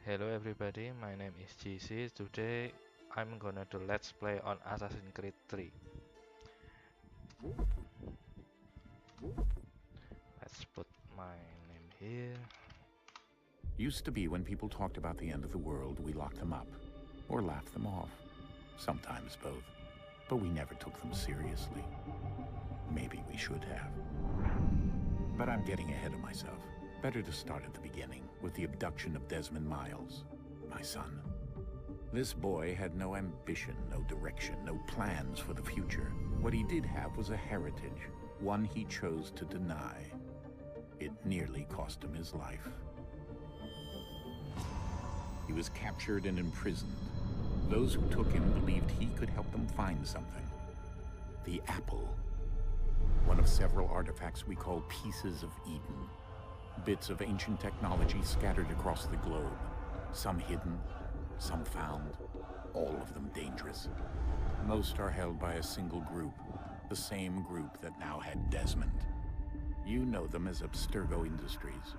Hello everybody, my name is GC. Today I'm gonna do let's play on Assassin's Creed 3. Let's put my name here. Used to be when people talked about the end of the world, we locked them up or laughed them off. Sometimes both. But we never took them seriously. Maybe we should have. But I'm getting ahead of myself. Better to start at the beginning, with the abduction of Desmond Miles, my son. This boy had no ambition, no direction, no plans for the future. What he did have was a heritage, one he chose to deny. It nearly cost him his life. He was captured and imprisoned. Those who took him believed he could help them find something. The apple. One of several artifacts we call pieces of Eden. Bits of ancient technology scattered across the globe. Some hidden, some found, all of them dangerous. Most are held by a single group, the same group that now had Desmond. You know them as Abstergo Industries.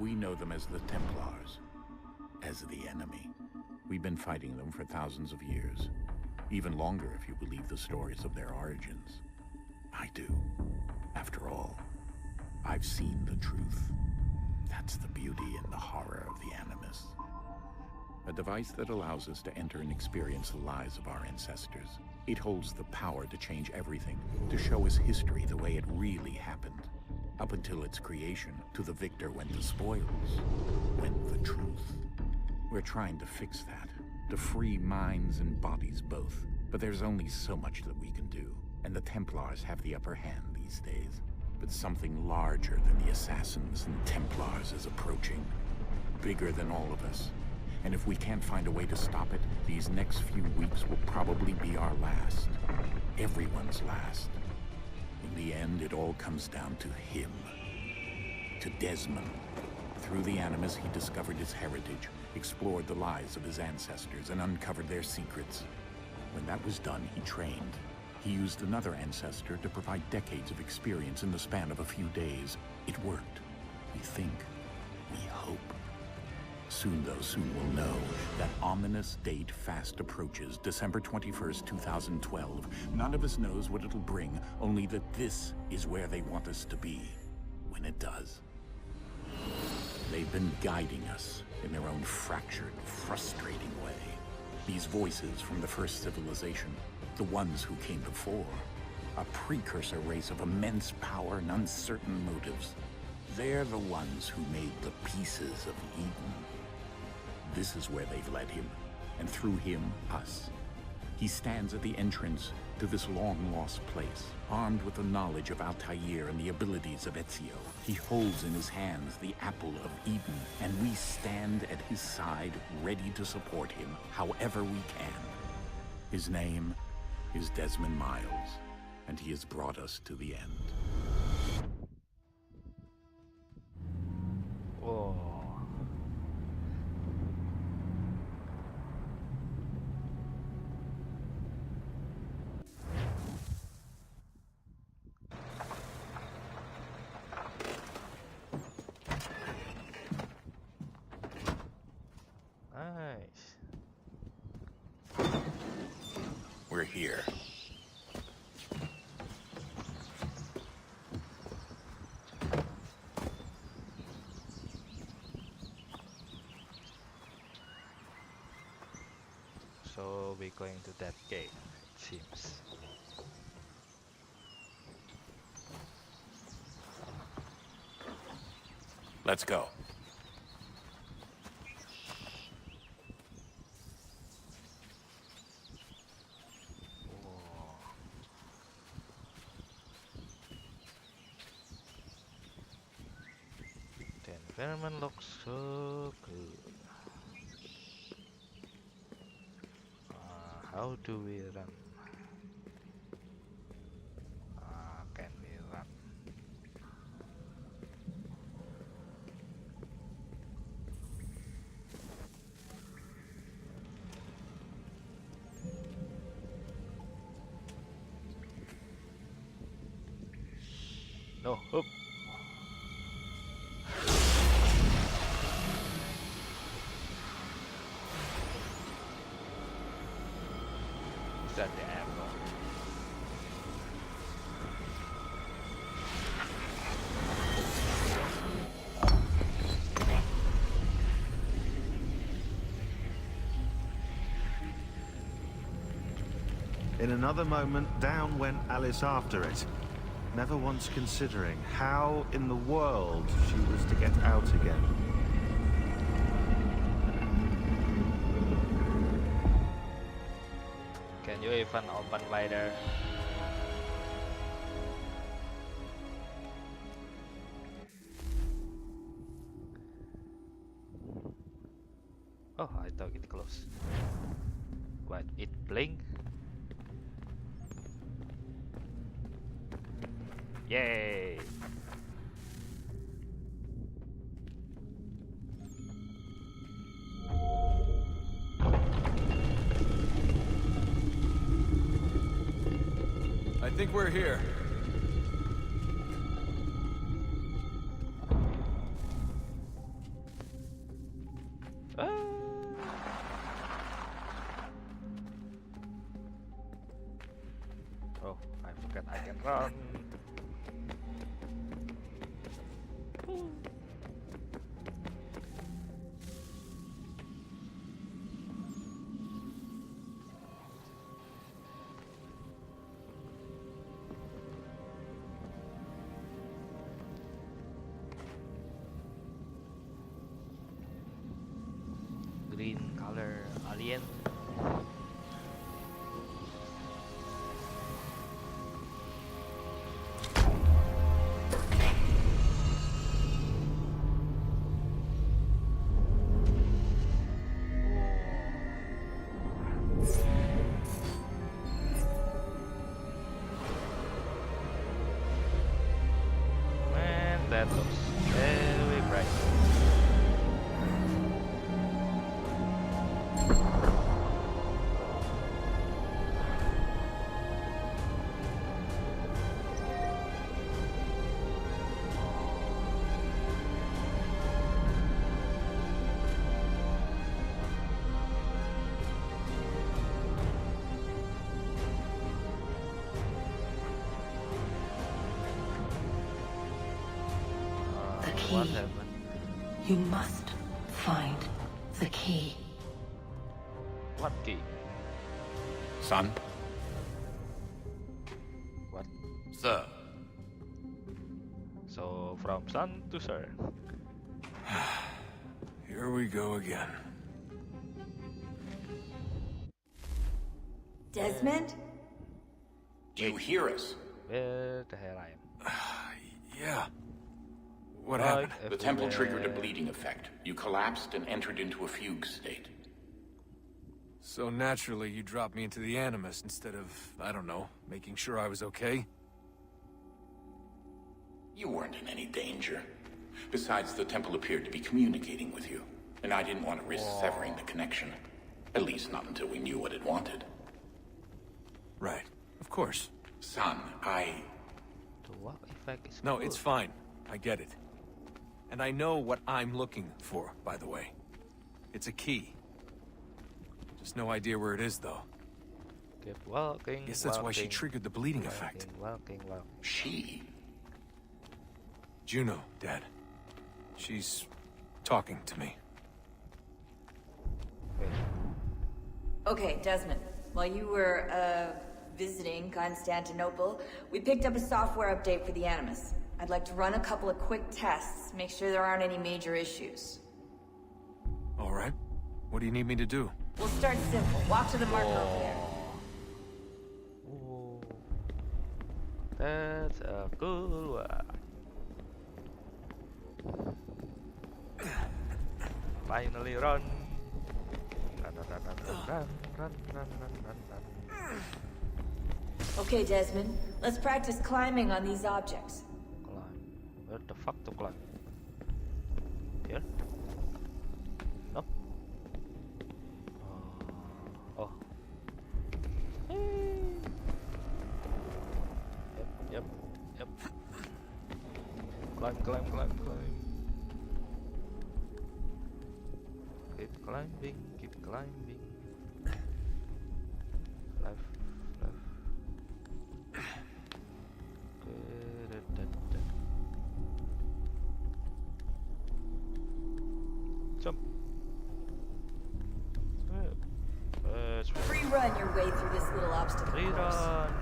We know them as the Templars, as the enemy. We've been fighting them for thousands of years, even longer if you believe the stories of their origins. I do. After all, I've seen the truth. That's the beauty and the horror of the Animus. A device that allows us to enter and experience the lives of our ancestors. It holds the power to change everything, to show us history the way it really happened. Up until its creation, to the victor went the spoils, went the truth. We're trying to fix that, to free minds and bodies both. But there's only so much that we can do, and the Templars have the upper hand these days. But something larger than the Assassins and Templars is approaching, bigger than all of us. And if we can't find a way to stop it, these next few weeks will probably be our last. Everyone's last. In the end, it all comes down to him. To Desmond. Through the Animus, he discovered his heritage, explored the lives of his ancestors, and uncovered their secrets. When that was done, he trained. He used another ancestor to provide decades of experience in the span of a few days. It worked. We think. We hope. Soon, though, soon we'll know. That ominous date fast approaches, December 21st, 2012. None of us knows what it'll bring, only that this is where they want us to be, when it does. They've been guiding us in their own fractured, frustrating way. These voices from the first civilization, the ones who came before, a precursor race of immense power and uncertain motives. They're the ones who made the pieces of Eden. This is where they've led him, and through him, us. He stands at the entrance to this long-lost place, armed with the knowledge of Altair and the abilities of Ezio. He holds in his hands the apple of Eden, and we stand at his side, ready to support him however we can. His name is Desmond Miles, and he has brought us to the end. Whoa. Nice. We're here. So we're going to that gate, it seems. Let's go. Whoa. The environment looks so good. How do we run? Can we run? No, up. than the apple. In another moment, down went Alice after it, never once considering how in the world she was to get out again. Can you even open wider? Oh, I thought it closed. Wait, it blink? Yay! I think we're here. Ah. Oh, I forgot I can run. Woo. Green color alien. Man, that looks very bright. The What key. happened? You must find the key. What key? Son? What? Sir. So from son to sir. Here we go again. Desmond? Do you hear us? Where the hell I am? Yeah. What Right happened? The temple triggered a everywhere. bleeding effect. You collapsed and entered into a fugue state. So naturally, you dropped me into the Animus instead of, I don't know, making sure I was okay? You weren't in any danger. Besides, the temple appeared to be communicating with you, and I didn't want to risk severing the connection. At least not until we knew what it wanted. Right. Of course. Son, To what effect is No, good? it's fine. I get it. And I know what I'm looking for, by the way. It's a key. Just no idea where it is, though. Keep walking. Guess that's why she walking, triggered the bleeding effect. Walking, walking. she... Juno, Dad. She's talking to me. Wait. Okay, Desmond. While you were, visiting Constantinople, we picked up a software update for the Animus. I'd like to run a couple of quick tests, make sure there aren't any major issues. All right. What do you need me to do? We'll start simple. Walk to the marker over there. Ooh. That's a cool one. Finally run. Run, run, run, run, run, run, run, run, run, run. Okay, Desmond. Let's practice climbing on these objects. Climb. Where the fuck to climb? Here? No? Oh. Yep, yep, yep. Climb, climb, climb, climb. Keep climbing, keep climbing. Life Jump. Free run your way through this little obstacle Free course. run.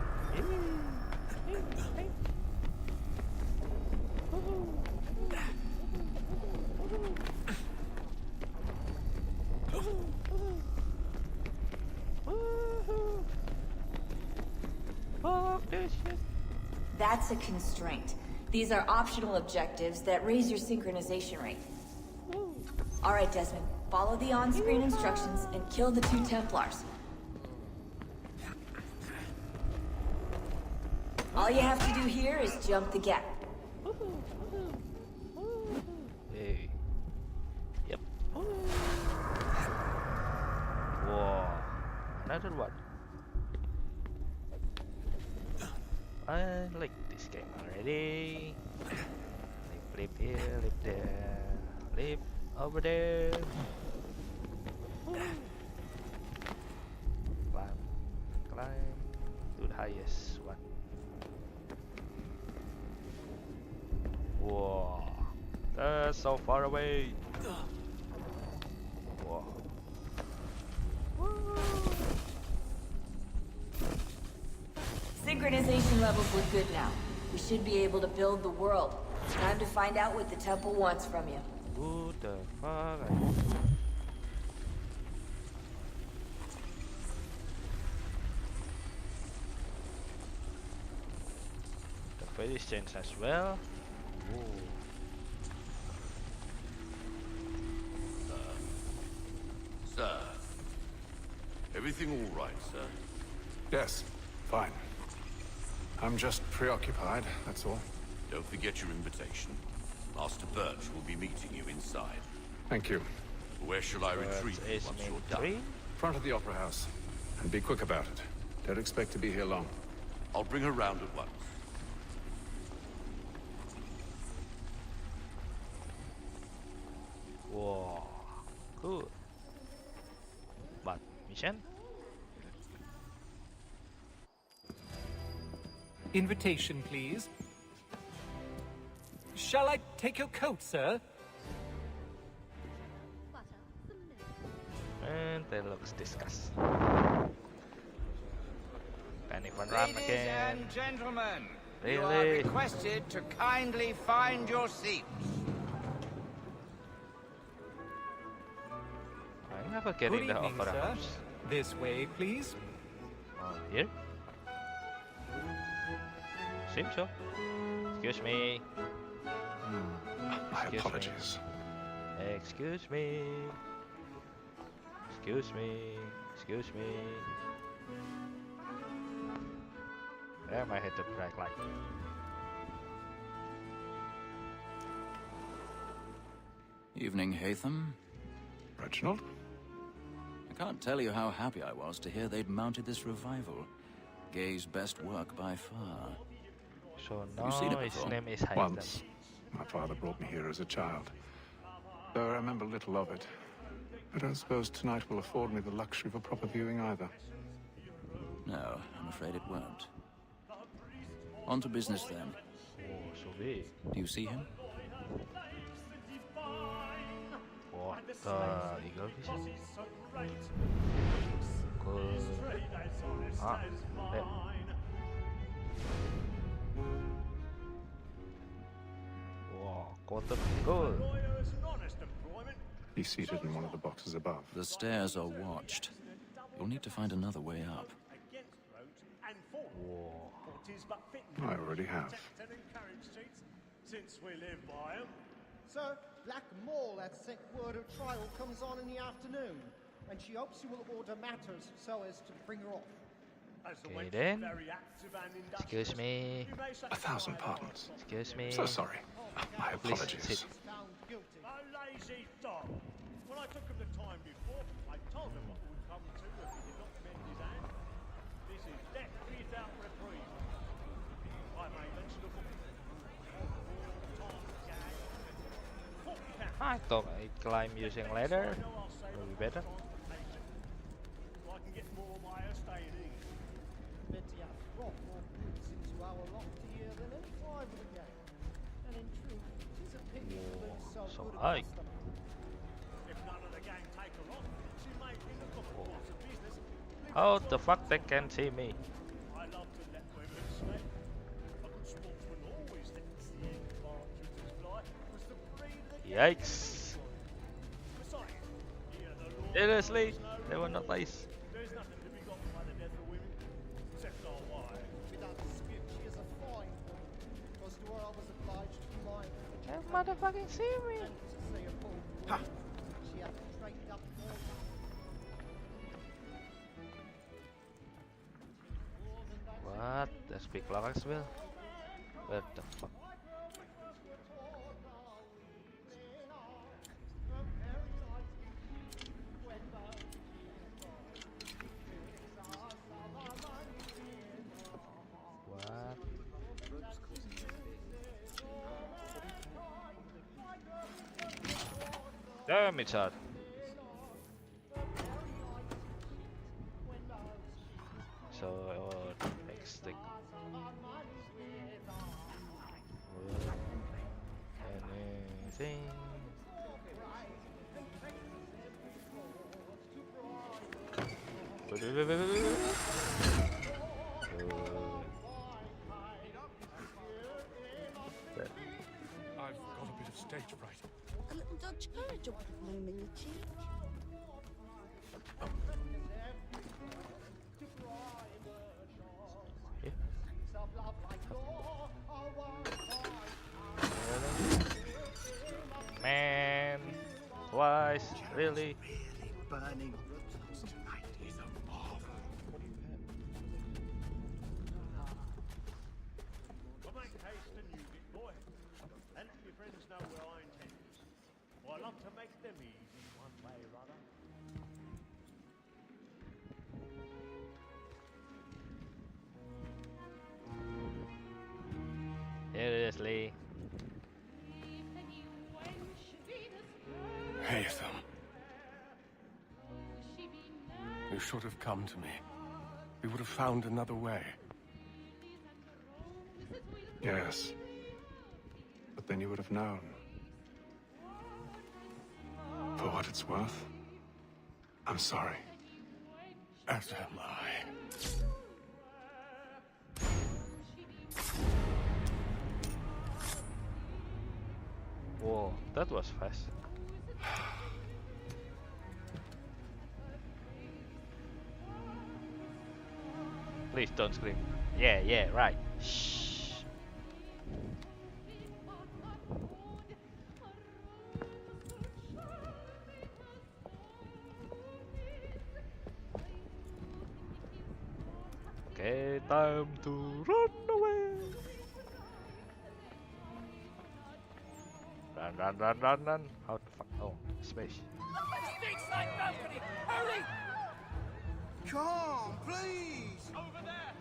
Fuck this shit. That's a constraint. These are optional objectives that raise your synchronization rate. Alright, Desmond. Follow the on-screen instructions and kill the 2 Templars. All you have to do here is jump the gap. Hey. Yep. Whoa. Another one. I like this game already. Leap here, leap there, leap over there. Climb, climb to the highest one. Whoa, that's so far away. Whoa. Synchronization levels look good now. We should be able to build the world. Time to find out what the temple wants from you. What the fuck? The face change as well. Ooh. Sir. Everything all right, sir? Yes, fine. I'm just preoccupied, that's all. Don't forget your invitation. Master Birch will be meeting you inside. Thank you. Where shall I retreat Is once main you're 3? done? Front of the Opera House. And be quick about it. Don't expect to be here long. I'll bring her round at once. Whoa, cool. But mission? Invitation, please. Shall I take your coat, sir? And that looks disgust. Panic one run Ladies again. and gentlemen, you are Really? requested to kindly find your seats. I never get Good in the evening, opera sir. house. This way, please. Oh, here? Seems so. Excuse me. My Excuse me. apologies. Excuse me. Excuse me. Excuse me. There, I hit the brake light. Evening, Hatham. Reginald? I can't tell you how happy I was to hear they'd mounted this revival. Gay's best work by far. So Have you seen it now his before? name is Hayden. Once. My father brought me here as a child. Though I remember little of it. I don't suppose tonight will afford me the luxury of a proper viewing either. No, I'm afraid it won't. On to business then. Oh, so big. Do you see him? What the eagle vision? Good. Ah, there. Wow, quantum gold. He's seated in one of the boxes above. The stairs are watched. You'll need to find another way up. Whoa. I already have. Since we live by 'em. So, Black Mall had sent word of trial comes on in the afternoon, and she hopes you will order matters so as to bring her off. Okay then. Excuse me. 1,000 pardons. Excuse me. So sorry. My Please apologies. sit. Found guilty. A lazy dog. When I took him the time before, I told him what would come to if he did not mend his hand. This is death without reprieve. I may mention a book. I thought I climb using ladder. Will be better. I can get more by her staying in. Bet you have brought more goods into our loft here than any five of the gang. And in truth, 'tis a pity you lose so So good a high. customer. If How the fuck they can see me? I love to let women escape. A good sportsman always lets the end partridges fly. Was the breed that Yikes. Besides, here the law Seriously? knows no They were not rules. nice. There's nothing to be got by the death of women, except our wives. Without dispute, she is a fine woman. Because to her I was obliged to mind her. They motherfucking see me. And to say a fool. She hath trained up more. What? They speak Clarksville? What the fuck? What? Damn it, hard. So, next thing. Anything. I've got a bit of stage fright. A little Dutch courage or bloom in your cheek. Man, twice, really? Burning tonight is a marvel. Well, make haste and use it, boy. And your friends know where I intend. Well, I love to make them easy one way or other. Seriously? Haytham. You should have come to me. We would have found another way. Yes. But then you would have known. For what it's worth, I'm sorry. As am I. Whoa, that was fast. Please don't scream. Yeah, right. Shh. Okay, time to run away. Run. How the fuck? Oh, space. Come, please! Over there!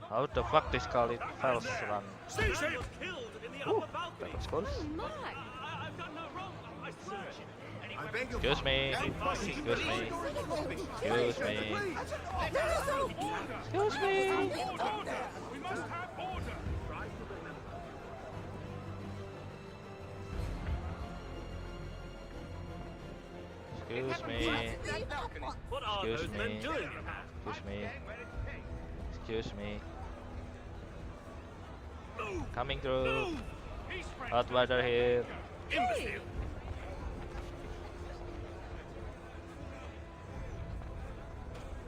How the fuck they call it? False run. Caesar was killed in the upper balcony. That was close. I've done no wrong. I searched it. I beg your Excuse me. Excuse me. Excuse me. Excuse me. Order! We must have order! Excuse me. What are Excuse those men me. doing? Excuse me. Excuse me. Coming through. Hot water here. Imbecile!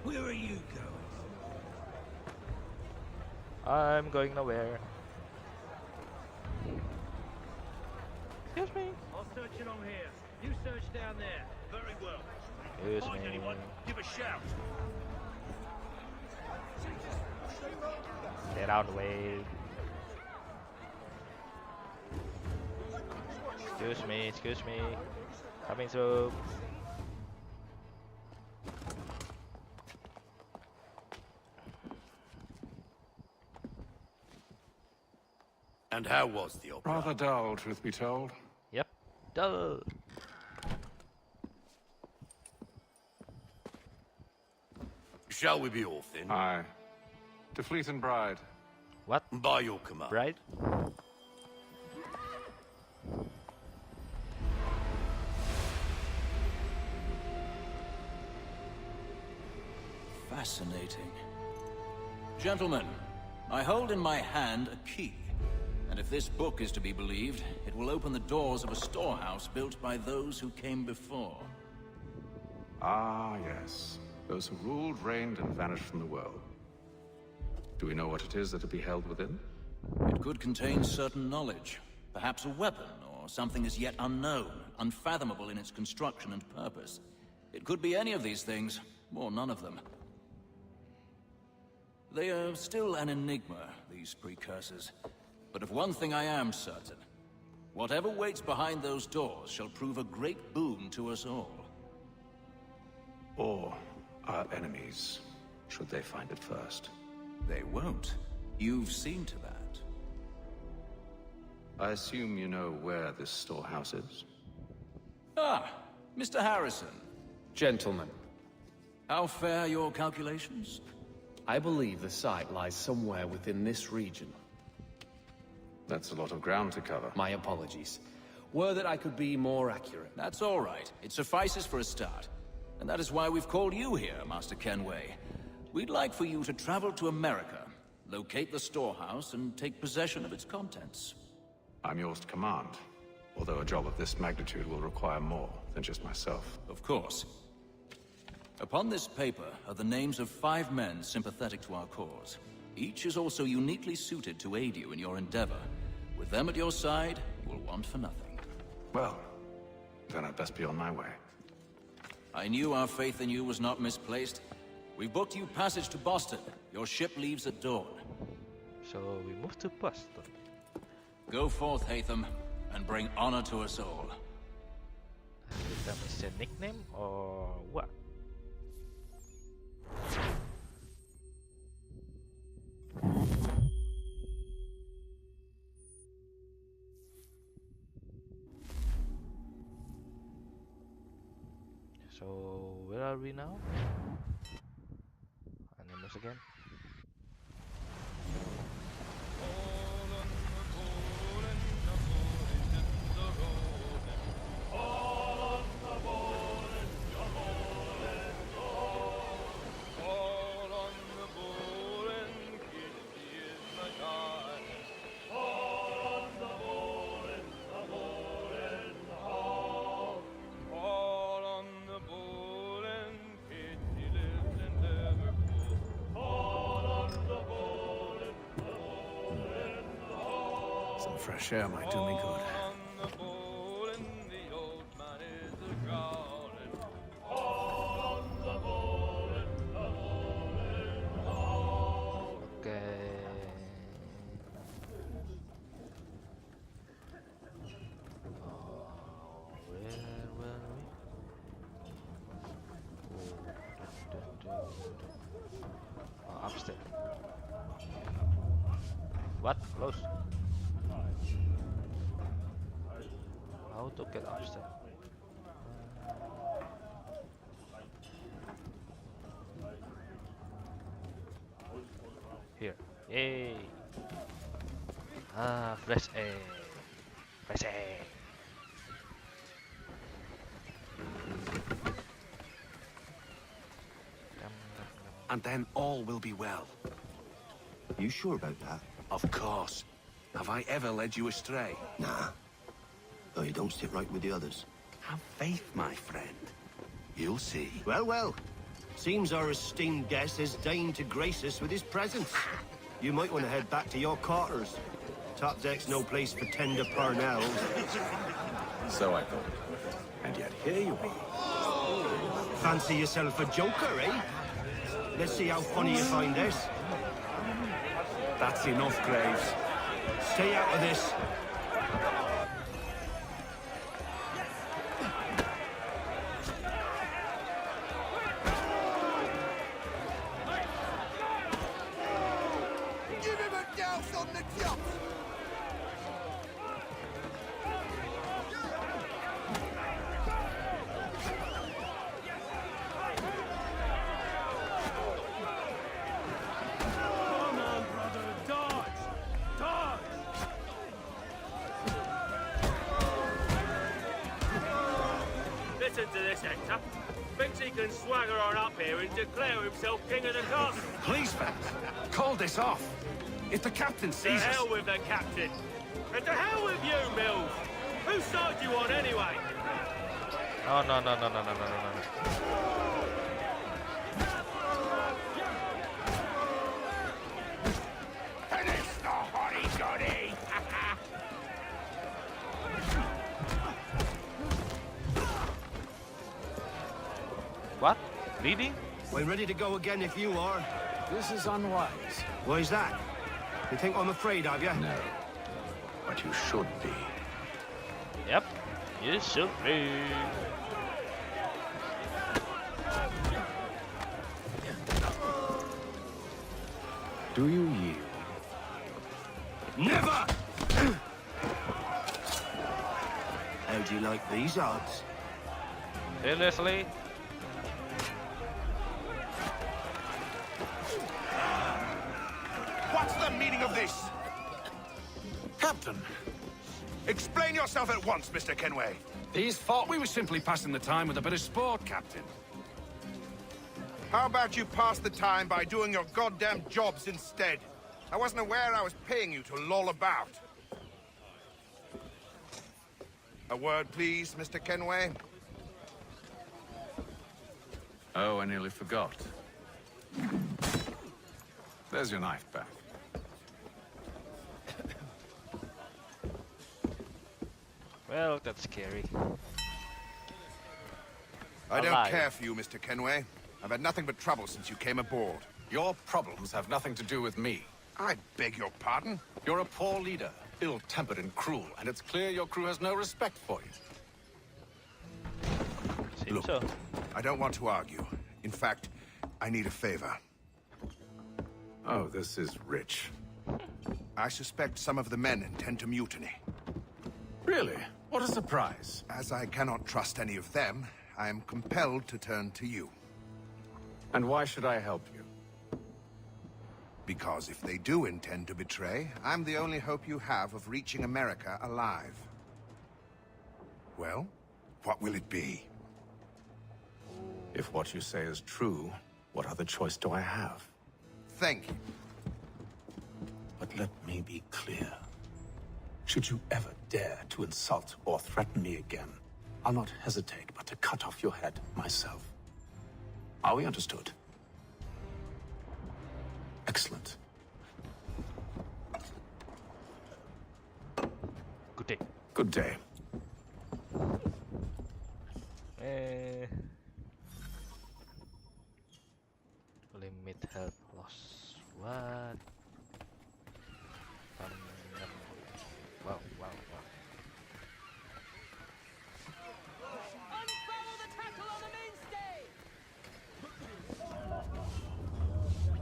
Where are you going? I'm going nowhere. Excuse me. I'll search along here. You search down there. Very well. Excuse Find me. anyone, give a shout. Get out of the way. Excuse me. Coming through. And how was the opera? Rather dull, truth be told. Yep. Dull. Shall we be off then? Aye. To Fleet and Bride. What? By your command. Right? Fascinating. Gentlemen, I hold in my hand a key. And if this book is to be believed, it will open the doors of a storehouse built by those who came before. Ah, yes. Those who ruled, reigned, and vanished from the world. Do we know what it is that will be held within? It could contain certain knowledge. Perhaps a weapon, or something as yet unknown, unfathomable in its construction and purpose. It could be any of these things, or none of them. They are still an enigma, these precursors. But of one thing I am certain. Whatever waits behind those doors shall prove a great boon to us all. Or our enemies, should they find it first. They won't. You've seen to that. I assume you know where this storehouse is? Ah, Mr. Harrison. Gentlemen. How fare your calculations? I believe the site lies somewhere within this region. That's a lot of ground to cover. My apologies. Were that I could be more accurate. That's all right. It suffices for a start. And that is why we've called you here, Master Kenway. We'd like for you to travel to America, locate the storehouse, and take possession of its contents. I'm yours to command, although a job of this magnitude will require more than just myself. Of course. Upon this paper are the names of 5 men sympathetic to our cause. Each is also uniquely suited to aid you in your endeavor. With them at your side, you will want for nothing. Well, then I'd best be on my way. I knew our faith in you was not misplaced. We've booked you passage to Boston. Your ship leaves at dawn. So we move to Boston. Go forth, Hatham, and bring honor to us all. Is that a nickname or what? So where are we now? Animus again. Some fresh air might do me good. Upstairs. What? Close. How to get upstairs? Here. Yay! Ah, fresh air. Fresh air. And then all will be well. You sure about that? Of course. Have I ever led you astray? Nah. Oh, you don't sit right with the others. Have faith, my friend. You'll see. Well, well. Seems our esteemed guest has deigned to grace us with his presence. You might want to head back to your quarters. Top deck's no place for tender parnells. So I thought. And yet here you are. Fancy yourself a joker, eh? Let's see how funny you find this. That's enough, Graves. Stay out of this. Give him a douse on the chops! Come on, brother, dodge! Dodge! Listen to this, Hector. Thinks he can swagger on up here and declare himself king of the castle. Please, fellas, call this off. If the captain To sees us... hell with the captain. And to hell with you, Mills. Whose side you on anyway? Oh, no. Finish the hotty-toddy! What? Bleeding? We're ready to go again if you are. This is unwise. Why's that? You think I'm afraid of you? No. But you should be. Yep. You should be. Do you yield? Never! How do you like these odds? Seriously? What's the meaning of this? Captain, Explain yourself at once, Mr. Kenway. these thought we were simply passing the time with a bit of sport, Captain. How about you pass the time by doing your goddamn jobs instead? I wasn't aware I was paying you to loll about. A word, please, Mr. Kenway. Oh, I nearly forgot. There's your knife back. Well, that's scary. I don't Alive. care for you, Mr. Kenway. I've had nothing but trouble since you came aboard. Your problems have nothing to do with me. I beg your pardon? You're a poor leader, ill-tempered and cruel, and it's clear your crew has no respect for you. Seems Look, so. I don't want to argue. In fact, I need a favor. Oh, this is rich. I suspect some of the men intend to mutiny. Really? What a surprise. As I cannot trust any of them, I am compelled to turn to you. And why should I help you? Because if they do intend to betray, I'm the only hope you have of reaching America alive. Well, what will it be? If what you say is true, what other choice do I have? Thank you. But let me be clear. Should you ever dare to insult or threaten me again, I'll not hesitate but to cut off your head myself. Are we understood? Excellent. Good day. Good day. Limit health loss. What? Wow.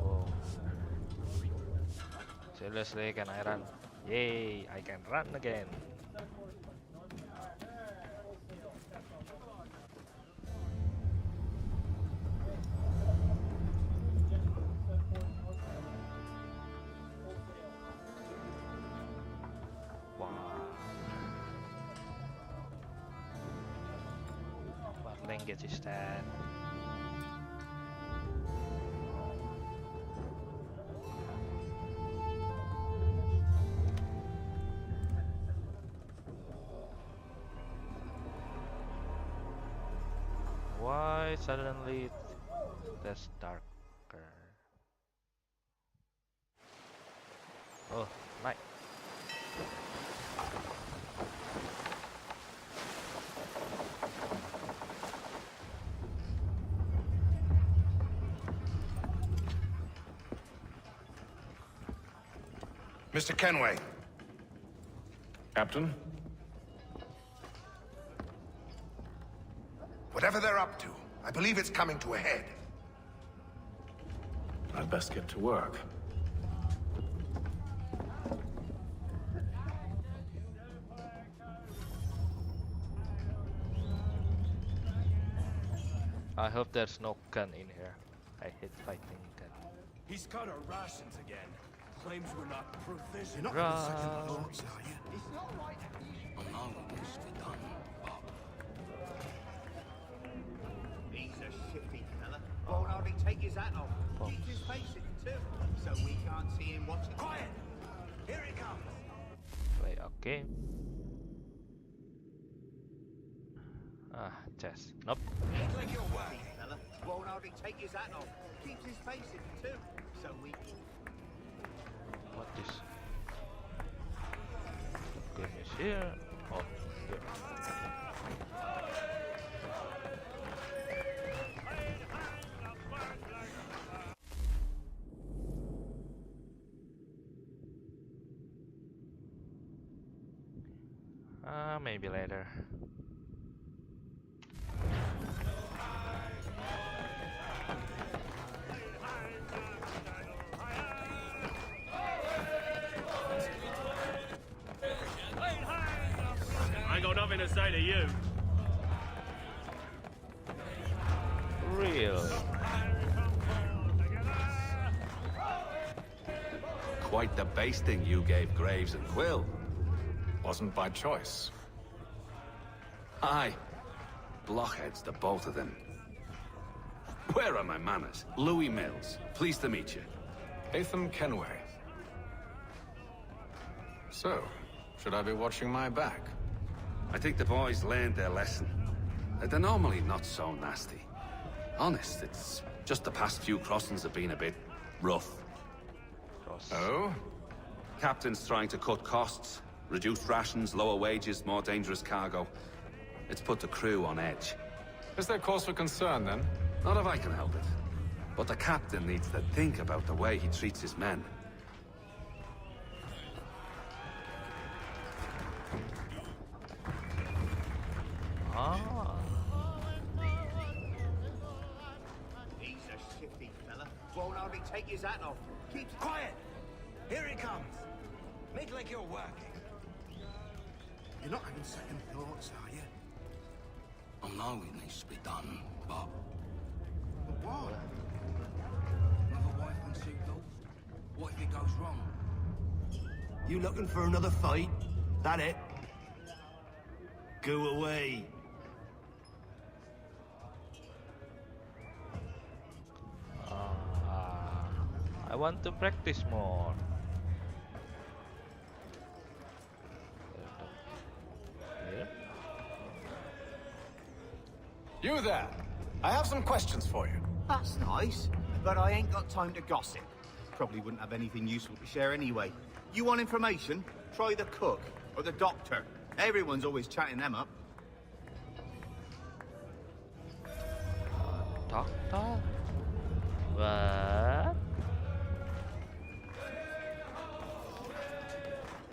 Oh. Seriously, can I run? Yay, I can run again. What language is that? Why suddenly that's darker? Oh, night. Mr. Kenway. Captain? Whatever they're up to, I believe it's coming to a head. I'd best get to work. I hope there's no gun in here. I hate fighting gun. He's got our rations again. Claims we're not provisioned. You're not gonna second my thoughts, are you? It's not right. He's a hardly take his hat off. Keeps his face hidden too, so we can't see him watching. Quiet! Here he comes! Play a game. Ah, chess. Nope. Like your work, fella. Won't hardly take his hat off. Keeps his face hidden too, so we... What is... Game is here. Oh, here. Maybe later. I ain't got nothing to say to you. Really? Quite the basting you gave Graves and Quill. Wasn't by choice. Aye. Blockheads, the both of them. Where are my manners? Louis Mills. Pleased to meet you. Atham Kenway. So, should I be watching my back? I think the boys learned their lesson. They're normally not so nasty. Honest, it's just the past few crossings have been a bit rough. Oh? Captain's trying to cut costs. Reduced rations, lower wages, more dangerous cargo. It's put the crew on edge. Is there cause for concern, then? Not if I can help it. But the captain needs to think about the way he treats his men. Ah. He's a shifty fella. Won't hardly take his hat off. Keeps... Quiet! Here he comes! Make like you're working. You're not having second thoughts, are you? I know it needs to be done, but... But what? Another wife and two dogs? What if it goes wrong? You looking for another fight? That it? Go away. I want to practice more. Here. You there! I have some questions for you. That's nice, but I ain't got time to gossip. Probably wouldn't have anything useful to share anyway. You want information? Try the cook or the doctor. Everyone's always chatting them up. Doctor? What?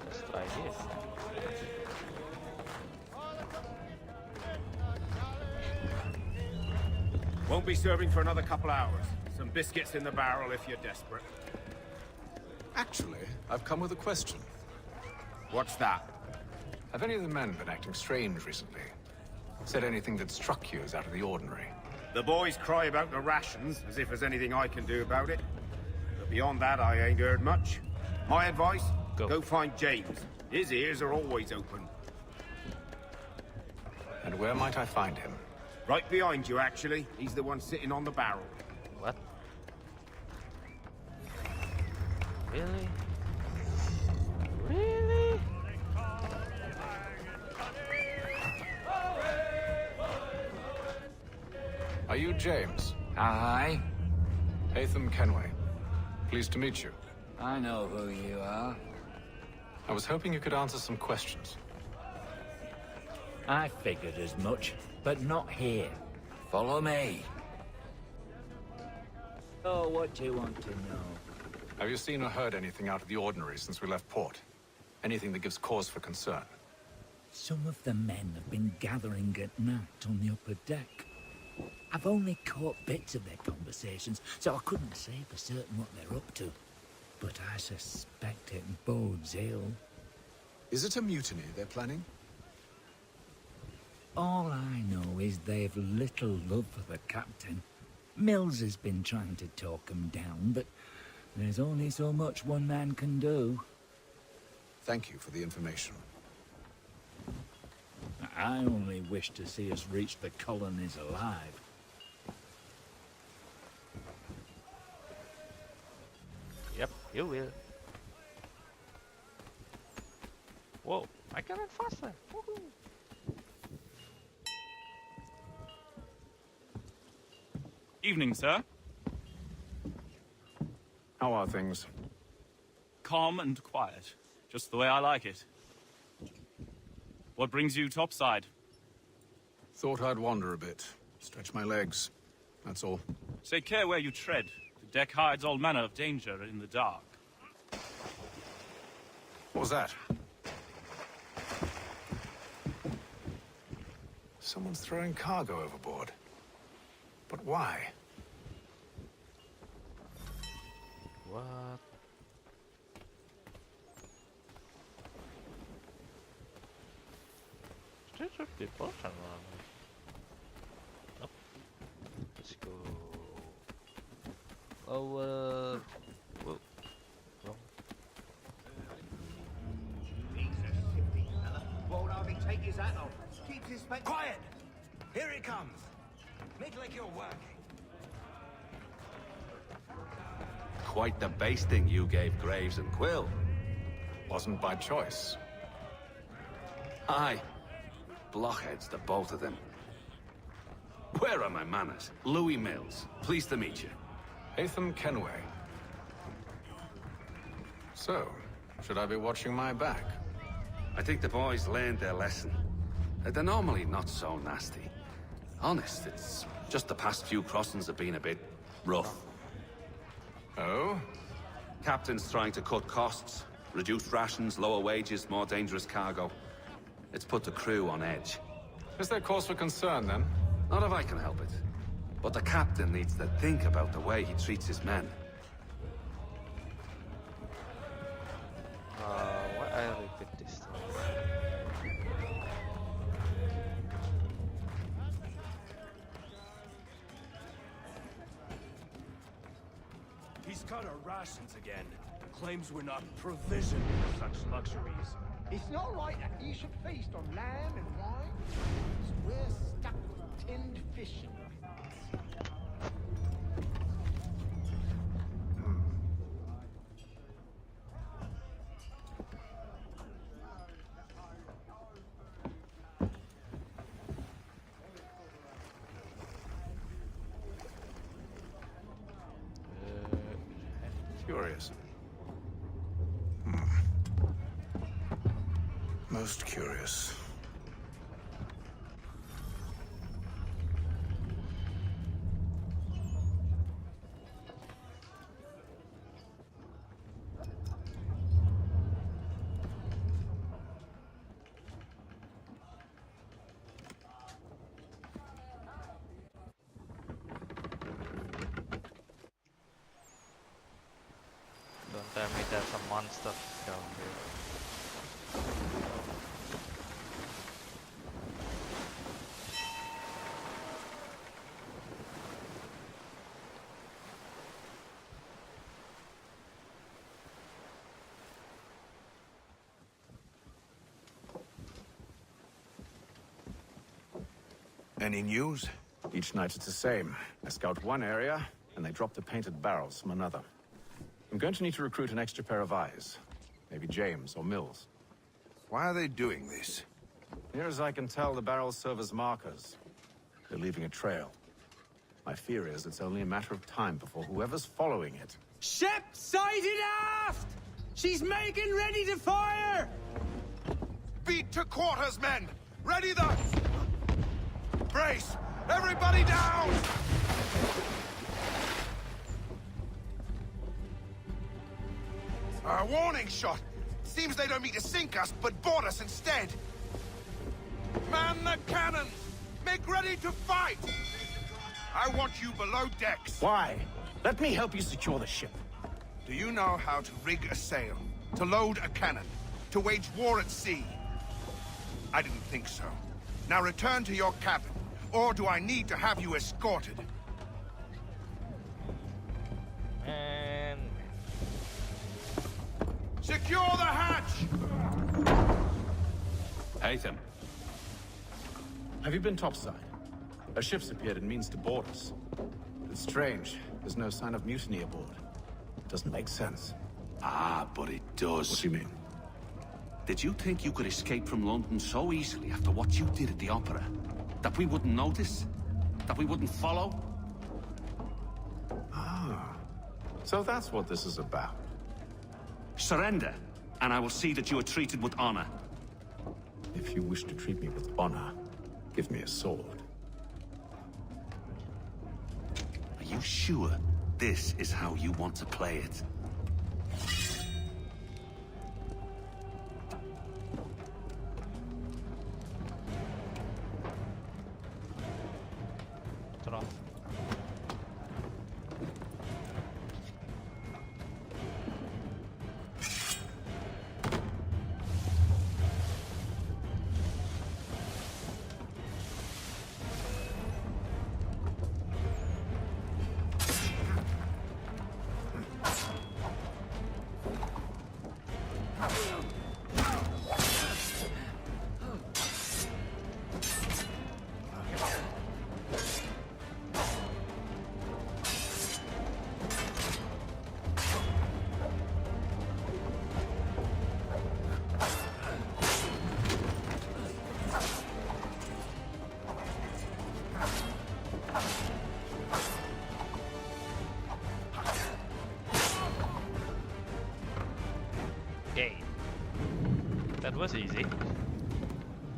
Let's try this. Won't be serving for another couple hours. Some biscuits in the barrel if you're desperate. Actually, I've come with a question. What's that? Have any of the men been acting strange recently? Said anything that struck you as out of the ordinary? The boys cry about the rations, as if there's anything I can do about it. But beyond that, I ain't heard much. My advice? Go find James. His ears are always open. And where might I find him? Right behind you, actually. He's the one sitting on the barrel. What? Really? Really? Are you James? Aye. Atham Kenway. Pleased to meet you. I know who you are. I was hoping you could answer some questions. I figured as much, but not here. Follow me. Oh, what do you want to know? Have you seen or heard anything out of the ordinary since we left port? Anything that gives cause for concern? Some of the men have been gathering at night on the upper deck. I've only caught bits of their conversations, so I couldn't say for certain what they're up to. But I suspect it bodes ill. Is it a mutiny they're planning? All I know is they've little love for the captain. Mills has been trying to talk him down, but there's only so much one man can do. Thank you for the information. I only wish to see us reach the colonies alive. You will. Whoa, I can run faster. Woohoo. Evening, sir. How are things? Calm and quiet. Just the way I like it. What brings you topside? Thought I'd wander a bit. Stretch my legs. That's all. Take care where you tread. The deck hides all manner of danger in the dark. What was that? Someone's throwing cargo overboard. But why? What? Still should be potion around. Nope. Let's go. Whoa. Wrong. He's a shifty fella. Won't hardly take his hat off. Keeps his face. Quiet! Here it comes. Make like you're working. Quite the basting you gave Graves and Quill. Wasn't by choice. Aye. Blockheads, the both of them. Where are my manners? Louis Mills. Pleased to meet you. Hatham Kenway. So, should I be watching my back? I think the boys learned their lesson. They're normally not so nasty. Honest, it's just the past few crossings have been a bit rough. Oh? Captain's trying to cut costs. Reduced rations, lower wages, more dangerous cargo. It's put the crew on edge. Is there cause for concern, then? Not if I can help it. But the captain needs to think about the way he treats his men. Why I repeat this time? He's cut our rations again. Claims we're not provisioned with such luxuries. It's not right that you should feast on lamb and wine. We're stuck with tinned fish. Curious. Most curious. Don't tell me there's a monster down here. Any news? Each night it's the same. I scout one area, and they drop the painted barrels from another. I'm going to need to recruit an extra pair of eyes. Maybe James or Mills. Why are they doing this? Near as I can tell, the barrels serve as markers. They're leaving a trail. My fear is it's only a matter of time before whoever's following it... Ship sighted aft! She's making ready to fire! Beat to quarters, men! Ready the... Brace! Everybody down! A warning shot! Seems they don't mean to sink us, but board us instead! Man the cannons! Make ready to fight! I want you below decks! Why? Let me help you secure the ship. Do you know how to rig a sail? To load a cannon? To wage war at sea? I didn't think so. Now return to your cabin, or do I need to have you escorted? And... Secure the hatch! Hatham. Have you been topside? A ship's appeared and means to board us. But it's strange. There's no sign of mutiny aboard. Doesn't make sense. Ah, but it does. What do you mean? Did you think you could escape from London so easily after what you did at the opera? That we wouldn't notice? That we wouldn't follow? Ah. So that's what this is about. Surrender, and I will see that you are treated with honor. If you wish to treat me with honor, give me a sword. Are you sure this is how you want to play it? Ta-da. Okay. That was easy.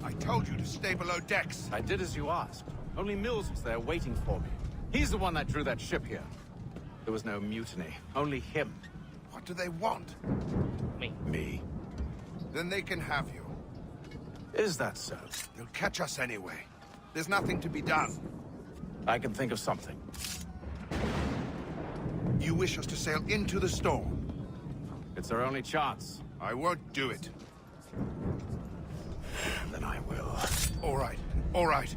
I told you to stay below decks. I did as you asked. Only Mills was there waiting for me. He's the one that drew that ship here. There was no mutiny, only him. What do they want? Me. Then they can have you. Is that so? They'll catch us anyway. There's nothing to be done. I can think of something. You wish us to sail into the storm? It's our only chance. I won't do it. Then I will. All right, all right.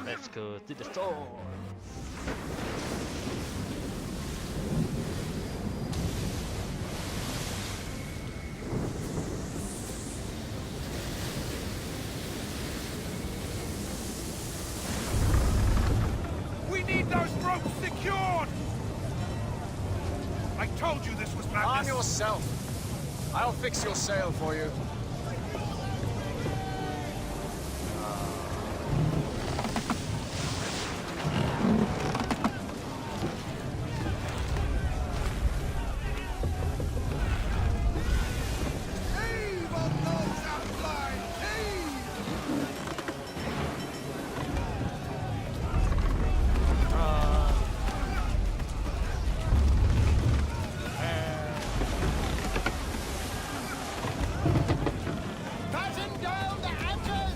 Let's go to the storm. We need those ropes secured! I told you this was madness. Arm yourself. I'll fix your sail for you. Heave on those outline! Heave! Batten down the hatches!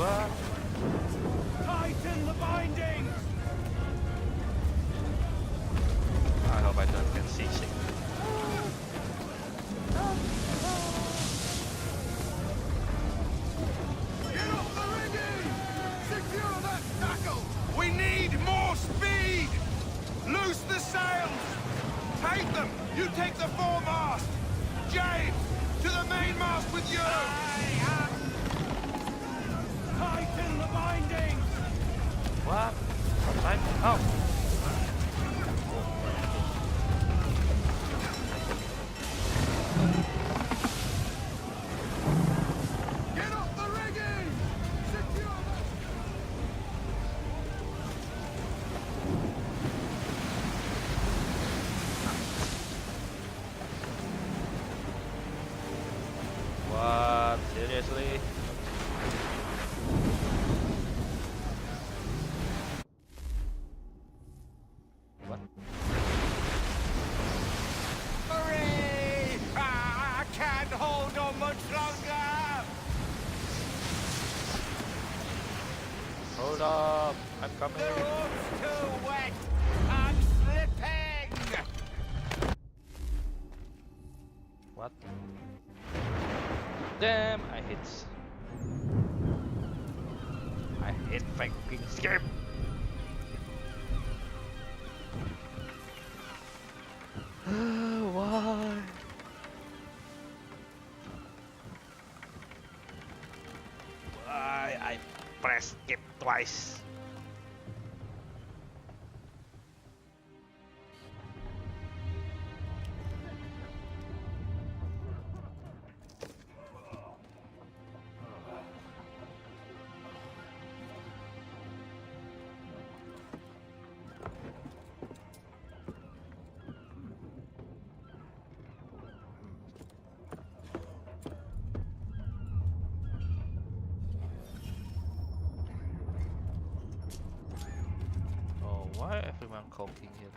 What? Tighten the bindings! I hope I don't get seasick. Get off the rigging! Secure that tackle! We need more speed! Loose the sails! Take them! You take the foremast! James! To the mainmast with you! Tighten the bindings! What? Like, oh. Get off the rigging! Secure that... What? Seriously? What? Hooray! I can't hold on much longer! Hold up! I'm coming. The rope's too wet! I'm slipping! What? Damn! I hit fucking skip. Why? Why I pressed it twice? Oh, why everyone cooking here?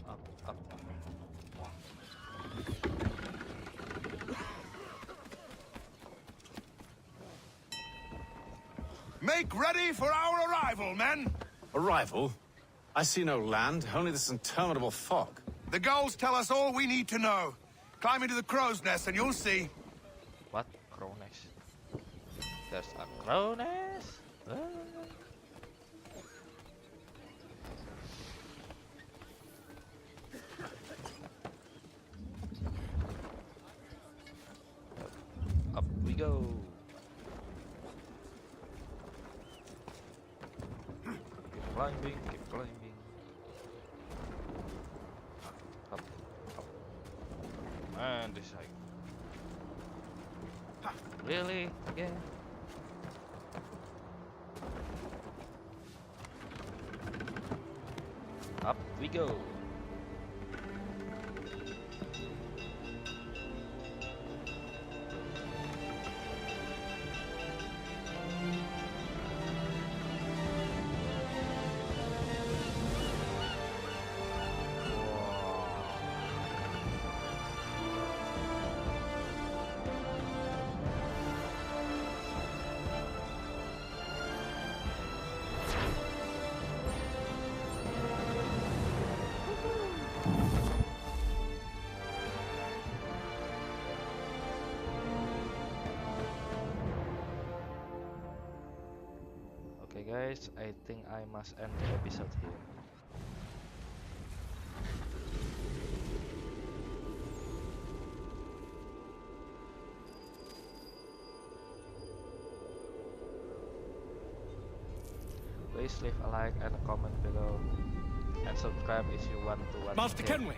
Up, up, up. Make ready for our arrival, men! Arrival? I see no land, only this interminable fog. The gulls tell us all we need to know. Climb into the crow's nest and you'll see. What? Crow nest? There's a crow nest? Up we go. Keep climbing, keep climbing. Up, up. And this side. Really? Again? Up we go. Okay guys, I think I must end the episode here. Please leave a like and a comment below, and subscribe if you want to watch Master more. Kenway!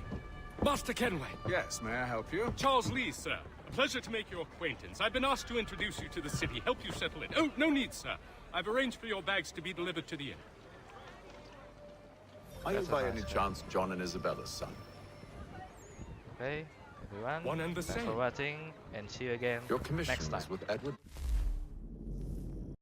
Master Kenway! Yes, may I help you? Charles Lee, sir. A pleasure to make your acquaintance. I've been asked to introduce you to the city, help you settle in. Oh, no need, sir. I've arranged for your bags to be delivered to the inn. Are you That's a by nice any guy. chance John and Isabella's son? Okay, everyone. One and the Thanks same. for watching, and see you again Your commission next time. is with Edward.